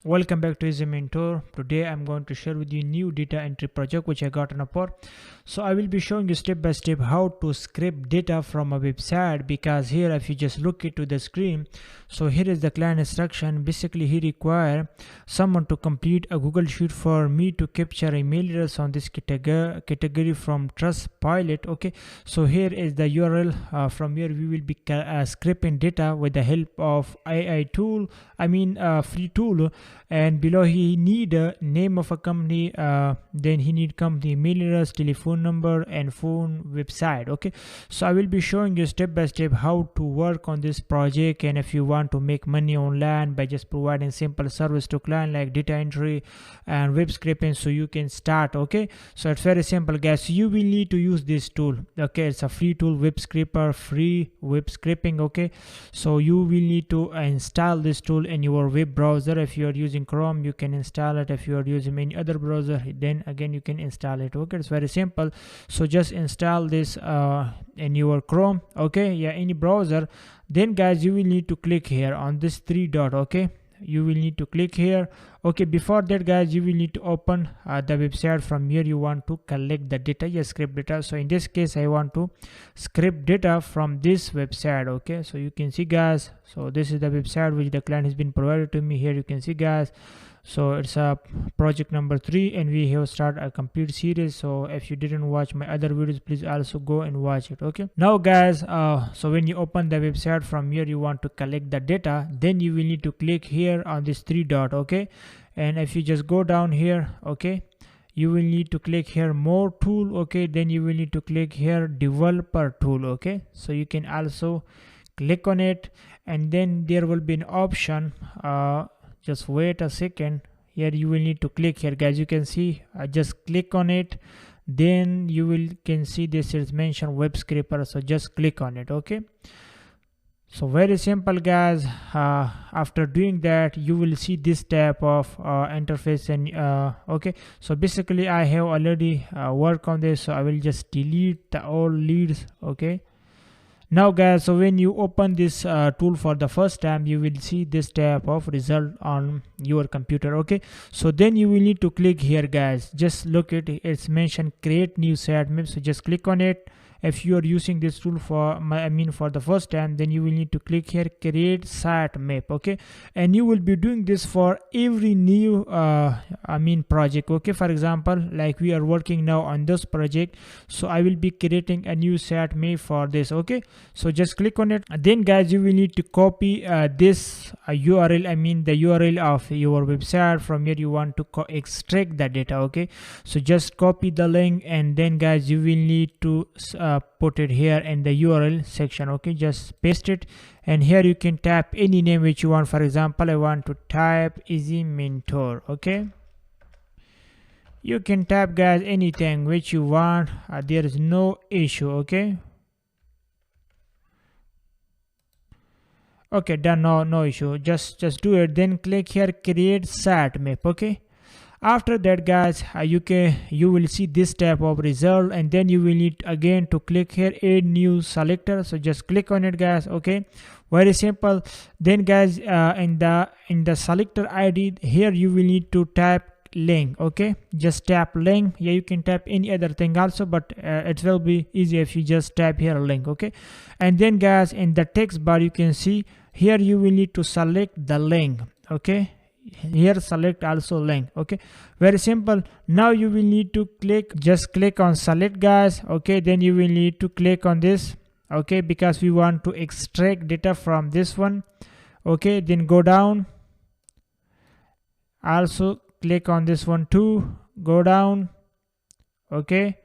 Welcome back to Easy Mentor. Today I'm going to share with you new data entry project which I got on Upwork. So I will be showing you step by step how to scrape data from a website, because here if you just look into the screen, so here is the client instruction. Basically he require someone to complete a Google Sheet for me to capture email address on this category from Trustpilot. Okay, so here is the URL. From here we will be scraping data with the help of AI tool, free tool. And below he need a name of a company, then he need company email address, telephone number and phone, website. Okay, so I will be showing you step by step how to work on this project. And if you want to make money online by just providing simple service to client like data entry and web scraping, so you can start. Okay, so it's very simple guys. So you will need to use this tool. Okay, it's a free tool, web scraper, free web scraping. Okay, so you will need to install this tool in your web browser. If you are using Chrome, you can install it. If you are using any other browser, then again you can install it. Okay, it's very simple. So just install this in your Chrome. Okay, yeah, any browser. Then guys, you will need to click here on this three dot. Okay, you will need to click here. Okay, before that guys, you will need to open the website. From here you want to collect the data, yes, scrape data. So in this case I want to scrape data from this website. Okay, so you can see guys, so this is the website which the client has been provided to me. Here you can see guys, so it's a project number 3 and we have started a complete series. So if you didn't watch my other videos, please also go and watch it. Okay, now guys, so when you open the website, from here you want to collect the data, then you will need to click here on this three dot. Okay, and if you just go down here, okay, you will need to click here more tool. Okay, then you will need to click here developer tool. Okay, so you can also click on it, and then there will be an option, just wait a second. Here you will need to click here guys. You can see I just click on it, then you will can see this is mentioned web scraper, so just click on it. Okay, so very simple guys. After doing that, you will see this type of interface. And okay, so basically I have already worked on this, so I will just delete the all leads. Okay, now guys, so when you open this tool for the first time, you will see this type of result on your computer. Okay, so then you will need to click here guys. Just look at it, it's mentioned create new sitemap, so just click on it. If you are using this tool for for the first time, then you will need to click here create sitemap. Okay, and you will be doing this for every new project. Okay, for example, like we are working now on this project, so I will be creating a new sitemap for this. Okay, so just click on it. Then guys, you will need to copy this URL, the URL of your website. From here you want to extract the data. Okay, so just copy the link, and then guys, you will need to put it here in the URL section. Okay, just paste it, and here you can type any name which you want. For example, I want to type Easy Mentor. Okay, you can type guys anything which you want. There is no issue. Okay, okay, done. No issue, just do it. Then click here create sitemap. Okay, after that guys, you will see this type of result, and then you will need again to click here add new selector. So just click on it guys. Okay, very simple. Then guys, in the selector ID here, you will need to type link. Okay, just tap link. Yeah, you can type any other thing also, but it will be easy if you just type here link. Okay, and then guys, in the text bar you can see here you will need to select the link. Okay, here select also link. Okay, very simple. Now you will need to just click on select guys. Okay, then you will need to click on this. Okay, because we want to extract data from this one. Okay, then go down, also click on this one too, go down. Okay,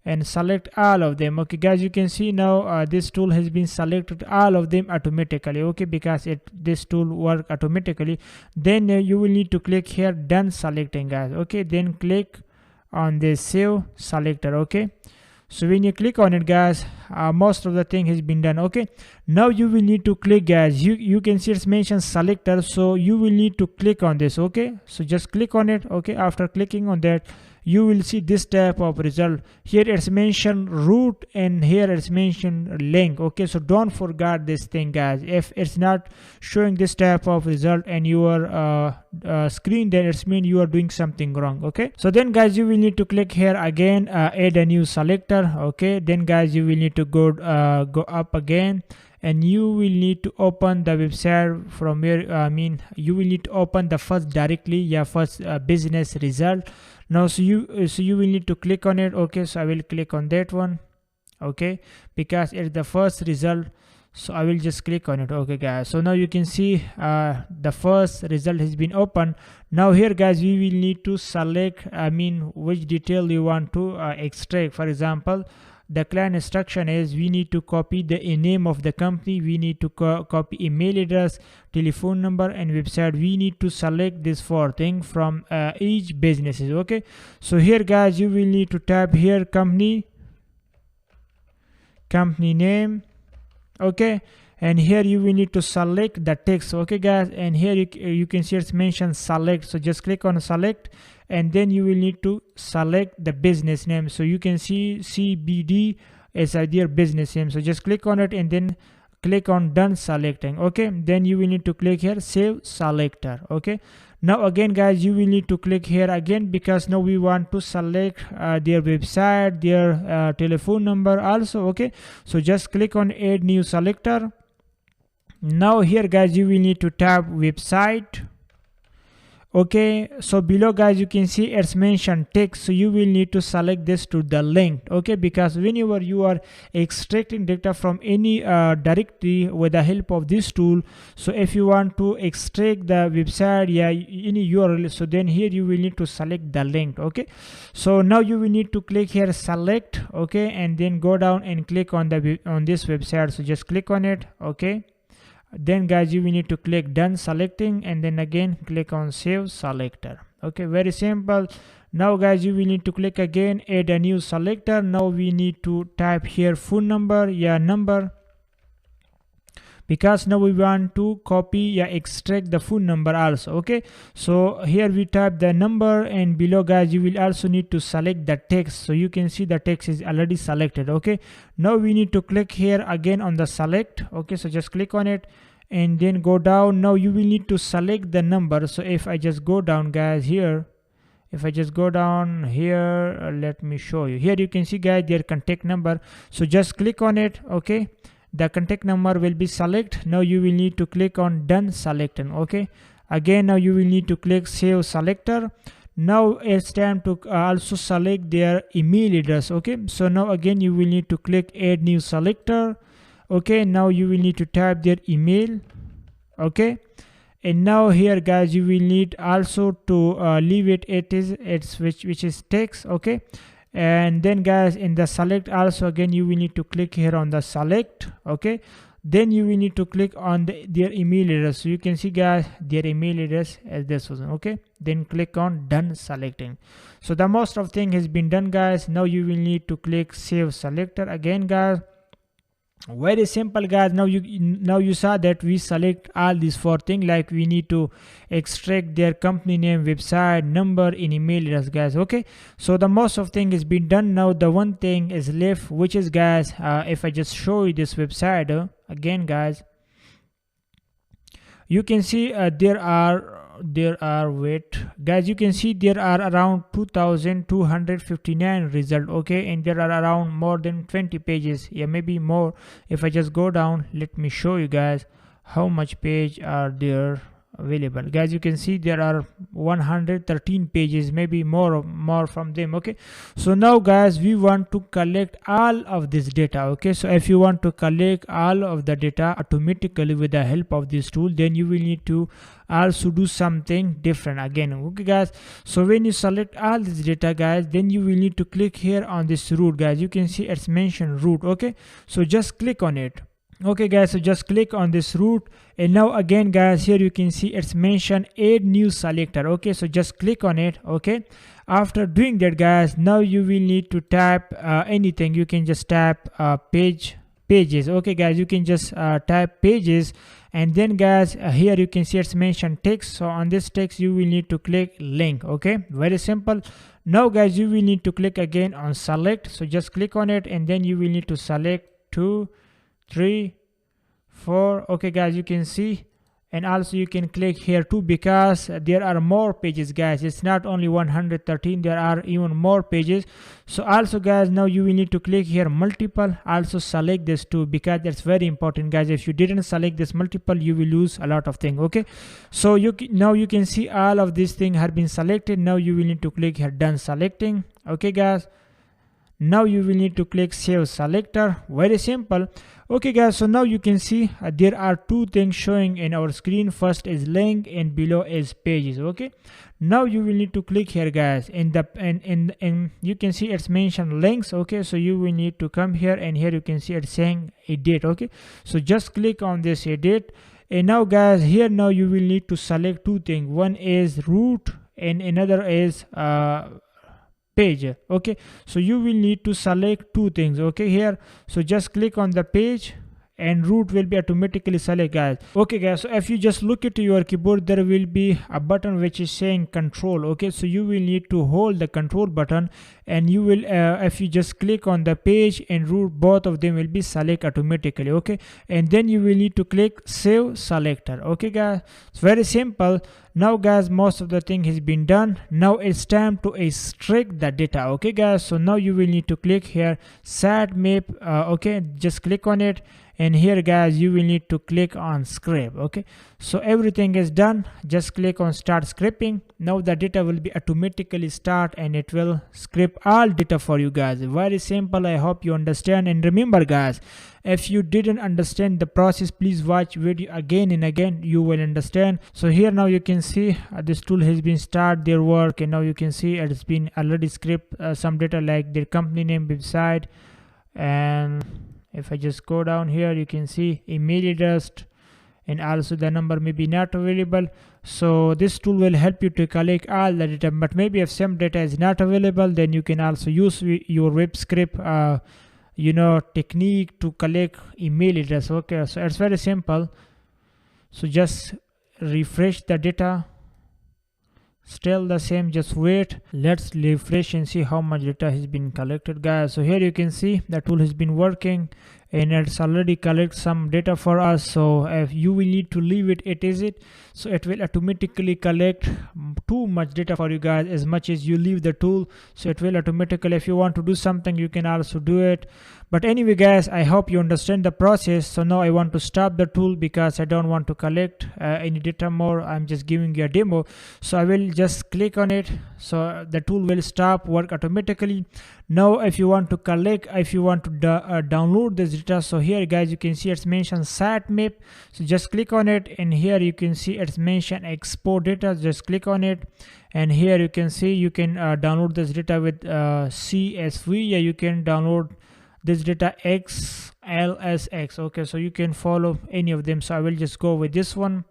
and select all of them. Okay guys, you can see now this tool has been selected all of them automatically. Okay, because this tool work automatically. Then you will need to click here done selecting guys. Okay, then click on this save selector. Okay, so when you click on it guys, most of the thing has been done. Okay, now you will need to click guys. You can see it's mentioned selector, so you will need to click on this. Okay, so just click on it. Okay, after clicking on that, you will see this type of result. Here it's mentioned root and here it's mentioned link. Okay, so don't forget this thing, guys. If it's not showing this type of result and your screen, then it's mean you are doing something wrong. Okay, so then guys you will need to click here again, add a new selector. Okay, then guys you will need to go up again, and you will need to open the website from where you will need to open the first directly, first business result. Now so you will need to click on it. Okay, so I will click on that one. Okay, because it's the first result, so I will just click on it. Okay guys, so now you can see the first result has been opened. Now here guys we will need to select which detail you want to extract. For example, the client instruction is we need to copy the name of the company, we need to copy email address, telephone number, and website. We need to select this 4 things from each businesses. Okay, so here guys you will need to type here company name. Okay, and here you will need to select the text. Okay guys, and here you can see it's mentioned select, so just click on select, and then you will need to select the business name. So you can see CBD as their business name, so just click on it and then click on done selecting. Okay, then you will need to click here save selector. Okay, now again guys you will need to click here again, because now we want to select their website, their telephone number also. Okay, so just click on add new selector. Now here guys you will need to tab website. Okay, so below guys you can see it's mentioned text, so you will need to select this to the link. Okay, because whenever you are extracting data from any directory with the help of this tool, so if you want to extract the website any URL, so then here you will need to select the link. Okay, so now you will need to click here select. Okay, and then go down and click on this website, so just click on it. Okay, then guys you will need to click done selecting, and then again click on save selector. Okay, very simple. Now guys you will need to click again add a new selector. Now we need to type here phone number, number, because now we want to copy extract the phone number also. Okay, so here we type the number, and below guys you will also need to select the text, so you can see the text is already selected. Okay, now we need to click here again on the select. Okay, so just click on it and then go down. Now you will need to select the number. So if I just go down guys here, if I just go down here, let me show you. Here you can see guys their contact number, so just click on it. Okay, the contact number will be select. Now you will need to click on done selecting. Okay, again now you will need to click save selector. Now it's time to also select their email address. Okay, so now again you will need to click add new selector. Okay, now you will need to type their email. Okay, and now here guys you will need also to leave which is text. Okay, and then guys in the select also again you will need to click here on the select. Okay, then you will need to click on their email address, so you can see guys their email address as this one. Okay, then click on done selecting. So the most of thing has been done guys. Now you will need to click save selector again guys. Very simple guys. Now you saw that we select all these 4 things, like we need to extract their company name, website, number, and email address guys. Okay, so the most of thing has been done. Now the one thing is left, which is guys if I just show you this website again guys, you can see there are wait guys, you can see there are around 2259 result. Okay, and there are around more than 20 pages, maybe more. If I just go down, let me show you guys how much page are there available guys. You can see there are 113 pages, maybe more from them. Okay, so now guys we want to collect all of this data. Okay, so if you want to collect all of the data automatically with the help of this tool, then you will need to also do something different again. Okay guys, so when you select all this data guys, then you will need to click here on this root guys. You can see it's mentioned root. Okay, so just click on it. Okay guys, so just click on this root, and now again guys here you can see it's mentioned add new selector. Okay, so just click on it. Okay, after doing that guys, now you will need to type anything. You can just type page pages. Okay guys, you can just type pages, and then guys here you can see it's mentioned text. So on this text you will need to click link. Okay, very simple. Now guys, you will need to click again on select. So just click on it, and then you will need to select 2, 3, 4. Okay guys, you can see, and also you can click here too, because there are more pages guys. It's not only 113, there are even more pages. So also guys, now you will need to click here multiple, also select this too, because that's very important guys. If you didn't select this multiple, you will lose a lot of things. Okay, so now you can see all of these things have been selected. Now you will need to click here done selecting. Okay guys, now you will need to click save selector. Very simple. Okay guys, so now you can see there are two things showing in our screen. First is link and below is pages. Okay, now you will need to click here guys, in the and you can see it's mentioned links. Okay, so you will need to come here, and here you can see it's saying edit. Okay, so just click on this edit, and now guys here now you will need to select two things. One is root and another is page. Okay, so you will need to select two things. Okay, here, so just click on the page, and root will be automatically select guys. Okay guys, so if you just look at your keyboard, there will be a button which is saying control. Okay, so you will need to hold the control button, and you will if you just click on the page and root, both of them will be select automatically. Okay, and then you will need to click save selector. Okay guys, it's very simple. Now guys, most of the thing has been done. Now it's time to extract the data. Okay guys, so now you will need to click here sitemap. Okay, just click on it, and here guys you will need to click on scrape. Okay, so everything is done. Just click on start scraping. Now the data will be automatically start, and it will scrape all data for you guys. Very simple. I hope you understand. And remember guys, if you didn't understand the process, please watch video again and again, you will understand. So here now you can see this tool has been start their work, and now you can see it's been already scraped some data like their company name, website, and if I just go down here, you can see email address, and also the number may be not available. So this tool will help you to collect all the data, but maybe if some data is not available, then you can also use your web script technique to collect email address. Okay, so it's very simple. So just refresh the data, still the same, just wait. Let's refresh and see how much data has been collected guys. So here you can see the tool has been working, and it's already collect some data for us. So if you will need to leave it is it, so it will automatically collect too much data for you guys as much as you leave the tool. So it will automatically, if you want to do something, you can also do it. But anyway guys, I hope you understand the process. So now I want to stop the tool because I don't want to collect any data more. I'm just giving you a demo. So I will just click on it, so the tool will stop work automatically. Now if you want to collect, if you want to download this data, so here guys you can see it's mentioned sitemap. So just click on it, and here you can see it's mentioned export data. Just click on it, and here you can see you can download this data with CSV. Yeah, you can download this data XLSX. Okay, so you can follow any of them. So I will just go with this one.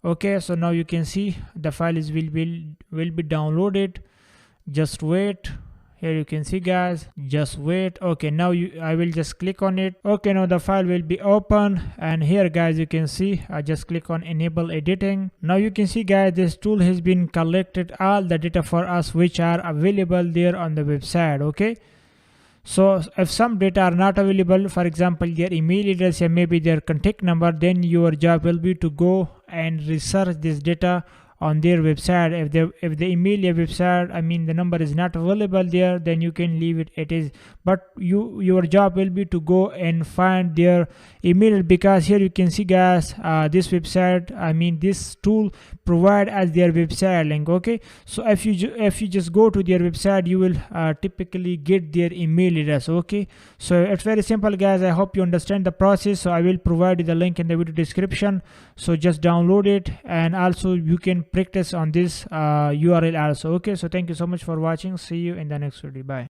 Okay, so now you can see the file is will be downloaded. Just wait. Here you can see guys, just wait. Okay, now I will just click on it. Okay, now the file will be open, and here guys you can see I just click on enable editing. Now you can see guys, this tool has been collected all the data for us which are available there on the website. Okay, so if some data are not available, for example their email address and maybe their contact number, then your job will be to go and research this data on their website. If they email your website, I mean the number is not available there, then you can leave it is. But your job will be to go and find their email, because here you can see guys, this website, I mean this tool provide as their website link. Okay, so if you just go to their website, you will typically get their email address. Okay, so it's very simple guys. I hope you understand the process. So I will provide you the link in the video description, so just download it, and also you can practice on this URL also. Okay, so thank you so much for watching. See you in the next video. Bye.